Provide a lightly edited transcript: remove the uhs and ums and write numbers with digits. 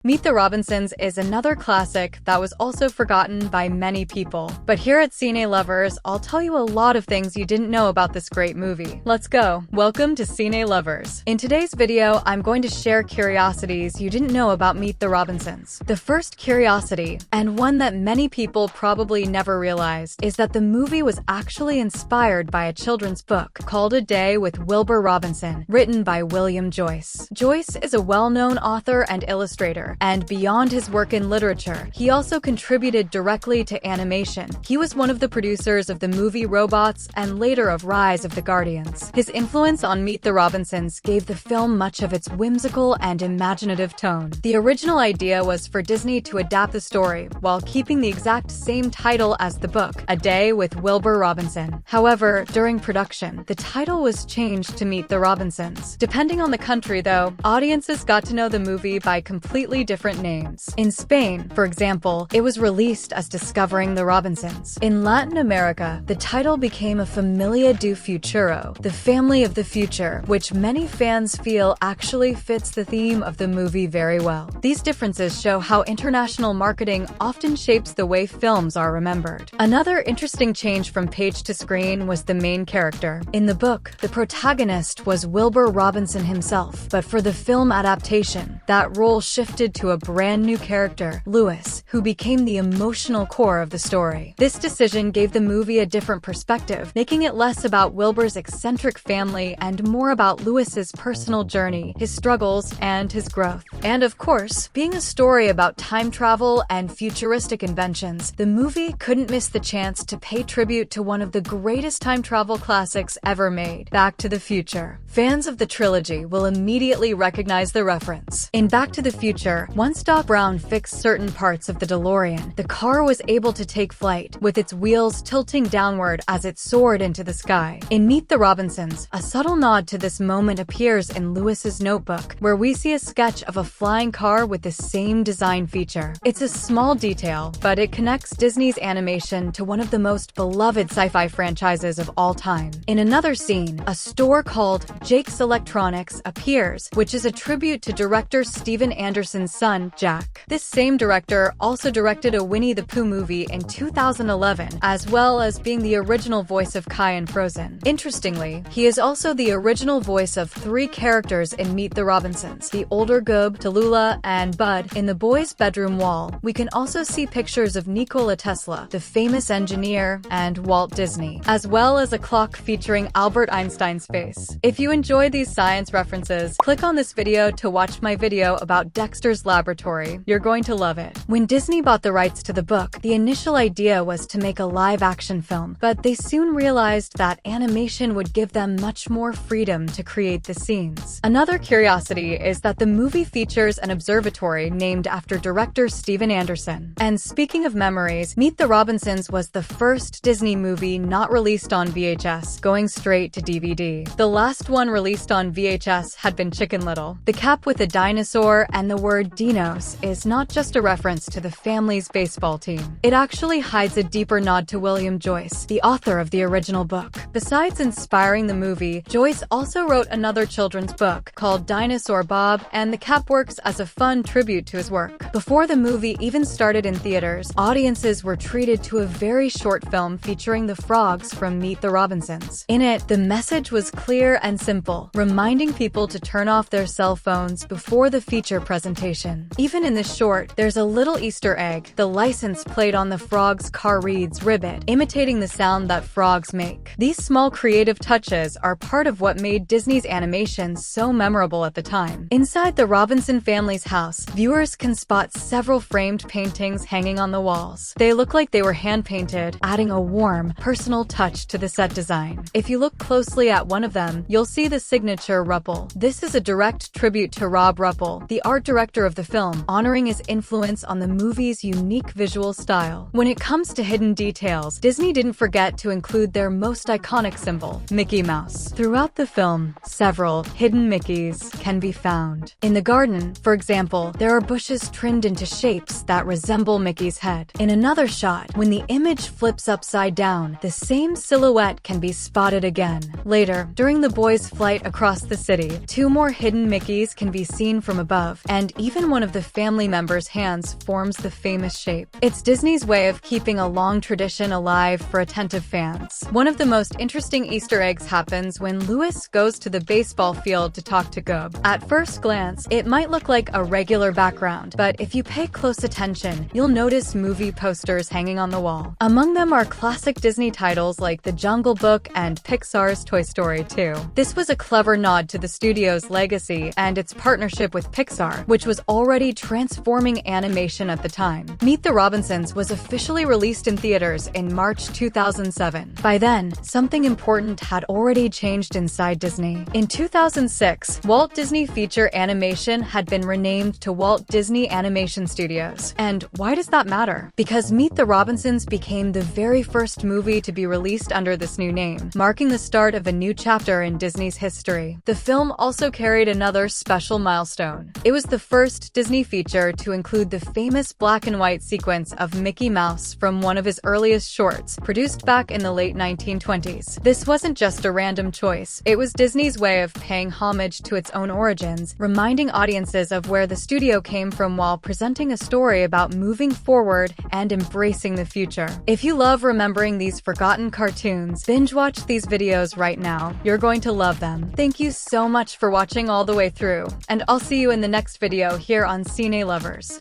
Meet the Robinsons is another classic that was also forgotten by many people. But here at Cine Lovers, I'll tell you a lot of things you didn't know about this great movie. Let's go! Welcome to Cine Lovers. In today's video, I'm going to share curiosities you didn't know about Meet the Robinsons. The first curiosity, and one that many people probably never realized, is that the movie was actually inspired by a children's book called A Day with Wilbur Robinson, written by William Joyce. Joyce is a well-known author and illustrator, and beyond his work in literature, he also contributed directly to animation. He was one of the producers of the movie Robots and later of Rise of the Guardians. His influence on Meet the Robinsons gave the film much of its whimsical and imaginative tone. The original idea was for Disney to adapt the story while keeping the exact same title as the book, A Day with Wilbur Robinson. However, during production, the title was changed to Meet the Robinsons. Depending on the country, though, audiences got to know the movie by completely different names. In Spain, for example, it was released as Discovering the Robinsons. In Latin America, the title became A Familia do Futuro, the family of the future, which many fans feel actually fits the theme of the movie very well. These differences show how international marketing often shapes the way films are remembered. Another interesting change from page to screen was the main character. In the book, the protagonist was Wilbur Robinson himself, but for the film adaptation, that role shifted to a brand new character, Lewis, who became the emotional core of the story. This decision gave the movie a different perspective, making it less about Wilbur's eccentric family and more about Lewis's personal journey, his struggles, and his growth. And of course, being a story about time travel and futuristic inventions, the movie couldn't miss the chance to pay tribute to one of the greatest time travel classics ever made, Back to the Future. Fans of the trilogy will immediately recognize the reference. In Back to the Future, once Doc Brown fixed certain parts of the DeLorean, the car was able to take flight, with its wheels tilting downward as it soared into the sky. In Meet the Robinsons, a subtle nod to this moment appears in Lewis's notebook, where we see a sketch of a flying car with the same design feature. It's a small detail, but it connects Disney's animation to one of the most beloved sci-fi franchises of all time. In another scene, a store called Jake's Electronics appears, which is a tribute to director Steven Anderson's son, Jack. This same director also directed a Winnie the Pooh movie in 2011, as well as being the original voice of Kai in Frozen. Interestingly, he is also the original voice of 3 characters in Meet the Robinsons: the older Goob, Tallulah, and Bud. In the boys' bedroom wall, we can also see pictures of Nikola Tesla, the famous engineer, and Walt Disney, as well as a clock featuring Albert Einstein's face. If you enjoy these science references, click on this video to watch my video about Dexter's Laboratory. You're going to love it. When Disney bought the rights to the book, the initial idea was to make a live-action film, but they soon realized that animation would give them much more freedom to create the scenes. Another curiosity is that the movie features an observatory named after director Steven Anderson. And speaking of memories, Meet the Robinsons was the first Disney movie not released on VHS, going straight to DVD. The last one released on VHS had been Chicken Little. The cap with a dinosaur and the word Dinos is not just a reference to the family's baseball team. It actually hides a deeper nod to William Joyce, the author of the original book. Besides inspiring the movie, Joyce also wrote another children's book called Dinosaur Bob, and the cap works as a fun tribute to his work. Before the movie even started in theaters, audiences were treated to a very short film featuring the frogs from Meet the Robinsons. In it, the message was clear and simple, reminding people to turn off their cell phones before the feature presentation. Even in this short, there's a little Easter egg. The license plate on the frog's car reads Ribbit, imitating the sound that frogs make. These small creative touches are part of what made Disney's animation so memorable at the time. Inside the Robinson family's house, viewers can spot several framed paintings hanging on the walls. They look like they were hand-painted, adding a warm, personal touch to the set design. If you look closely at one of them, you'll see the signature Ruppel. This is a direct tribute to Rob Ruppel, the art director of the film, honoring his influence on the movie's unique visual style. When it comes to hidden details, Disney didn't forget to include their most iconic symbol, Mickey Mouse. Throughout the film, several hidden Mickeys can be found. In the garden, for example, there are bushes trimmed into shapes that resemble Mickey's head. In another shot, when the image flips upside down, the same silhouette can be spotted again. Later, during the boys' flight across the city, 2 more hidden Mickeys can be seen from above, and even one of the family members' hands forms the famous shape. It's Disney's way of keeping a long tradition alive for attentive fans. One of the most interesting Easter eggs happens when Louis goes to the baseball field to talk to Goob. At first glance, it might look like a regular background, but if you pay close attention, you'll notice movie posters hanging on the wall. Among them are classic Disney titles like The Jungle Book and Pixar's Toy Story 2. This was a clever nod to the studio's legacy and its partnership with Pixar, which was already transforming animation at the time. Meet the Robinsons was officially released in theaters in March 2007. By then, something important had already changed inside Disney. In 2006, Walt Disney Feature Animation had been renamed to Walt Disney Animation Studios. And why does that matter? Because Meet the Robinsons became the very first movie to be released under this new name, marking the start of a new chapter in Disney's history. The film also carried another special milestone. It was the first Disney feature to include the famous black and white sequence of Mickey Mouse from one of his earliest shorts, produced back in the late 1920s. This wasn't just a random choice. It was Disney's way of paying homage to its own origins, reminding audiences of where the studio came from while presenting a story about moving forward and embracing the future. If you love remembering these forgotten cartoons, binge watch these videos right now. You're going to love them. Thank you so much for watching all the way through, and I'll see you in the next video here on Cine Lovers.